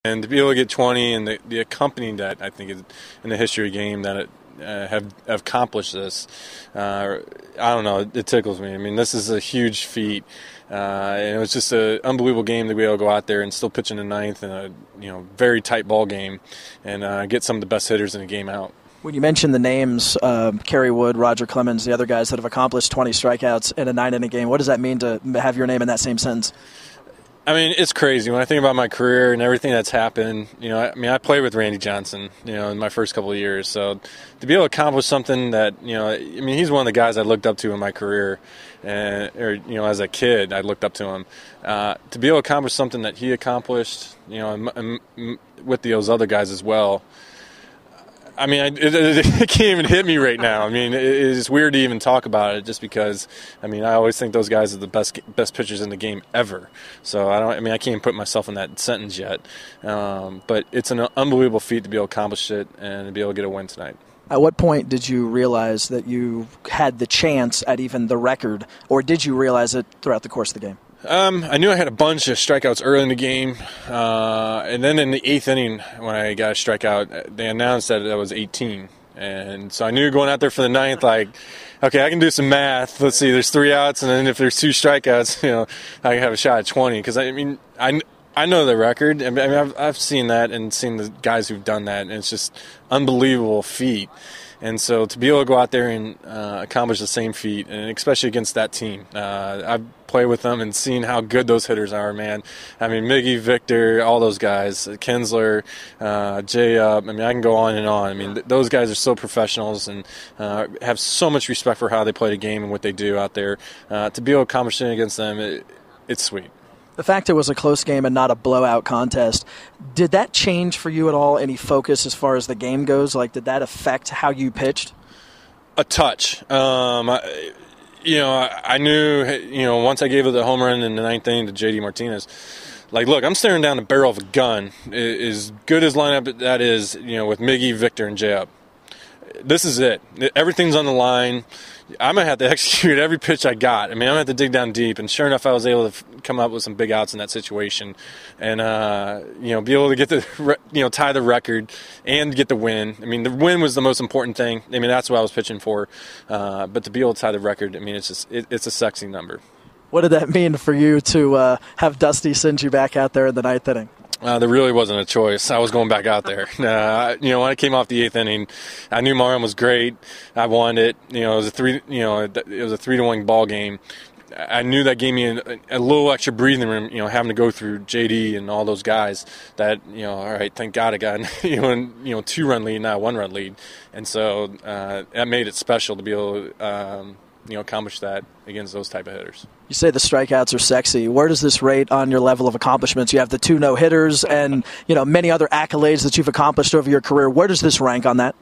And to be able to get 20 and the accompanying that, I think, is in the history of the game that it have accomplished this. I don't know. It tickles me. I mean, this is a huge feat. And it was just an unbelievable game to be able to go out there and still pitch in the ninth in a very tight ball game and get some of the best hitters in the game out. When you mentioned the names, Kerry Wood, Roger Clemens, the other guys that have accomplished 20 strikeouts in a 9-inning game, what does that mean to have your name in that same sentence? I mean, it's crazy. When I think about my career and everything that's happened, I played with Randy Johnson, in my first couple of years. So to be able to accomplish something that, he's one of the guys I looked up to in my career. As a kid, I looked up to him. To be able to accomplish something that he accomplished, with those other guys as well, I mean, it can't even hit me right now. I mean, it's weird to even talk about it just because, I always think those guys are the best pitchers in the game ever. So I can't even put myself in that sentence yet. But it's an unbelievable feat to be able to accomplish it and to be able to get a win tonight. At what point did you realize that you had the chance at even the record, or did you realize it throughout the course of the game? I knew I had a bunch of strikeouts early in the game, and then in the 8th inning when I got a strikeout, they announced that I was 18. And so I knew going out there for the 9th, okay, I can do some math. Let's see, there's 3 outs, and then if there's 2 strikeouts, I can have a shot at 20. Because, I know the record. I've seen that and seen the guys who've done that, and it's just unbelievable feat. And so to be able to go out there and accomplish the same feat, and especially against that team, I've played with them and seen how good those hitters are, man. Miggy, Victor, all those guys, Kinsler, Jay Up. I can go on and on. Those guys are so professionals and have so much respect for how they play the game and what they do out there. To be able to accomplish it against them, it's sweet. The fact it was a close game and not a blowout contest, did that change for you at all, any focus as far as the game goes? Did that affect how you pitched? A touch. I knew, once I gave it the home run in the 9th inning to J.D. Martinez, look, I'm staring down the barrel of a gun. As good as lineup that is, with Miggy, Victor, and J.Up. This is it. Everything's on the line. I'm going to have to execute every pitch I got. I'm going to have to dig down deep. And sure enough, I was able to come up with some big outs in that situation and, be able to get tie the record and get the win. The win was the most important thing. That's what I was pitching for. But to be able to tie the record, it's a sexy number. What did that mean for you to have Dusty send you back out there in the 9th inning? There really wasn't a choice. I was going back out there. When I came off the 8th inning, I knew my arm was great. I wanted it. It was a 3-1 ball game. I knew that gave me a little extra breathing room. Having to go through JD and all those guys. That all right, thank God I got 2-run lead, not a 1-run lead, and so that made it special to be able to accomplish that against those type of hitters. You say the strikeouts are sexy. Where does this rate on your level of accomplishments? You have the 2 no-hitters and many other accolades that you've accomplished over your career. Where does this rank on that?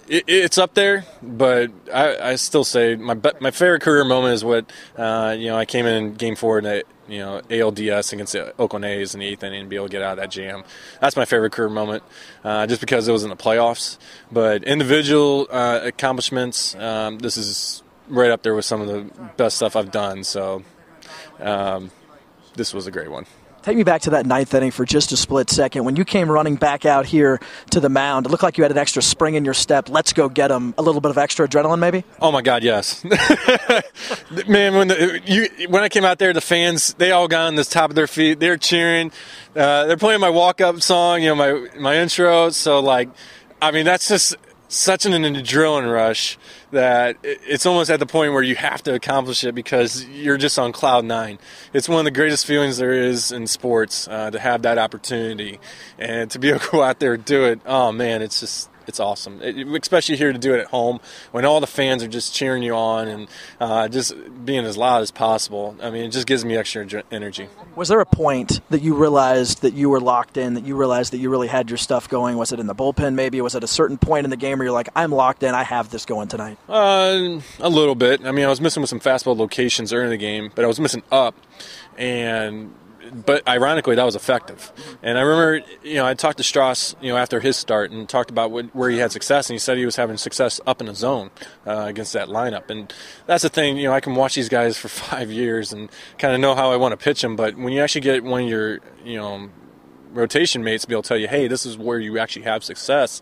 It's up there, but I still say my favorite career moment is what I came in Game 4 in ALDS against the Oakland A's in the 8th inning and be able to get out of that jam. That's my favorite career moment, just because it was in the playoffs. But individual accomplishments, this is right up there with some of the best stuff I've done. So this was a great one. Take me back to that 9th inning for just a split second. When you came running back out here to the mound, it looked like you had an extra spring in your step. Let's go get them. A little bit of extra adrenaline, maybe? Oh, my God, yes. Man, when I came out there, the fans, they all got on the top of their feet. They're cheering. They're playing my walk-up song, my intro. So, that's just such an adrenaline rush that it's almost at the point where you have to accomplish it because you're just on cloud 9. It's one of the greatest feelings there is in sports, to have that opportunity and to be able to go out there and do it. Oh man, it's awesome, especially here to do it at home when all the fans are just cheering you on and just being as loud as possible. It just gives me extra energy. Was there a point that you realized that you were locked in, that you realized that you really had your stuff going? Was it in the bullpen maybe? Was it a certain point in the game where you're like, I'm locked in, I have this going tonight? A little bit. I was missing with some fastball locations early in the game, but I was missing up. And but ironically, that was effective. And I remember, I talked to Strauss, after his start and talked about where he had success, and he said he was having success up in the zone against that lineup. And that's the thing, I can watch these guys for 5 years and kind of know how I want to pitch them, but when you actually get one of your, rotation mates to be able to tell you, hey, this is where you actually have success,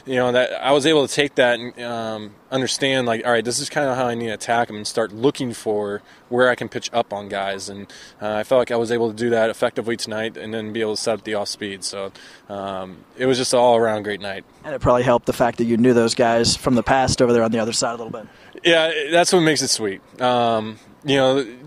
that I was able to take that and understand, like, all right, this is kind of how I need to attack them and start looking for where I can pitch up on guys. And I felt like I was able to do that effectively tonight and then be able to set up the off speed. So it was just an all-around great night. And it probably helped the fact that you knew those guys from the past over there on the other side a little bit. Yeah, that's what makes it sweet.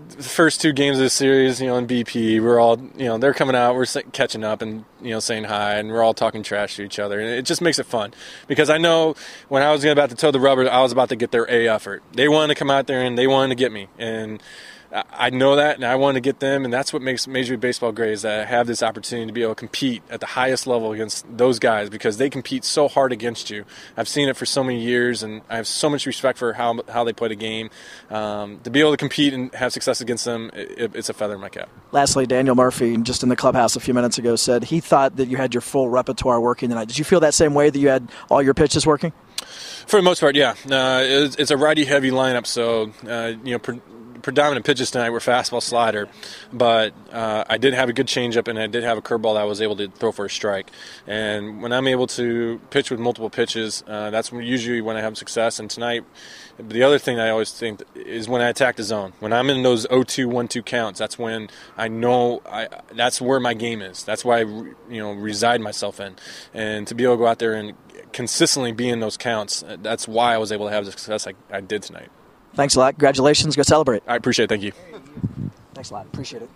The first 2 games of the series, in BP, we're all, they're coming out, we're catching up and, saying hi, and we're all talking trash to each other. And it just makes it fun because I know when I was about to toe the rubber, I was about to get their A effort. They wanted to come out there and they wanted to get me. And I know that, and I want to get them, and that's what makes Major League Baseball great is that I have this opportunity to be able to compete at the highest level against those guys because they compete so hard against you. I've seen it for so many years, and I have so much respect for how they play the game. To be able to compete and have success against them, it's a feather in my cap. Lastly, Daniel Murphy, just in the clubhouse a few minutes ago, said he thought that you had your full repertoire working tonight. Did you feel that same way, that you had all your pitches working? For the most part, yeah. It's a righty-heavy lineup, so, predominant pitches tonight were fastball, slider, but I did have a good changeup and I did have a curveball that I was able to throw for a strike. And when I'm able to pitch with multiple pitches, that's usually when I have success. And tonight, the other thing I always think is when I attack the zone. When I'm in those 0-2, 1-2 counts, that's when I know that's where my game is. That's why I reside myself in. And to be able to go out there and consistently be in those counts, that's why I was able to have the success I did tonight. Thanks a lot. Congratulations. Go celebrate. I appreciate it. Thank you. Thanks a lot. Appreciate it.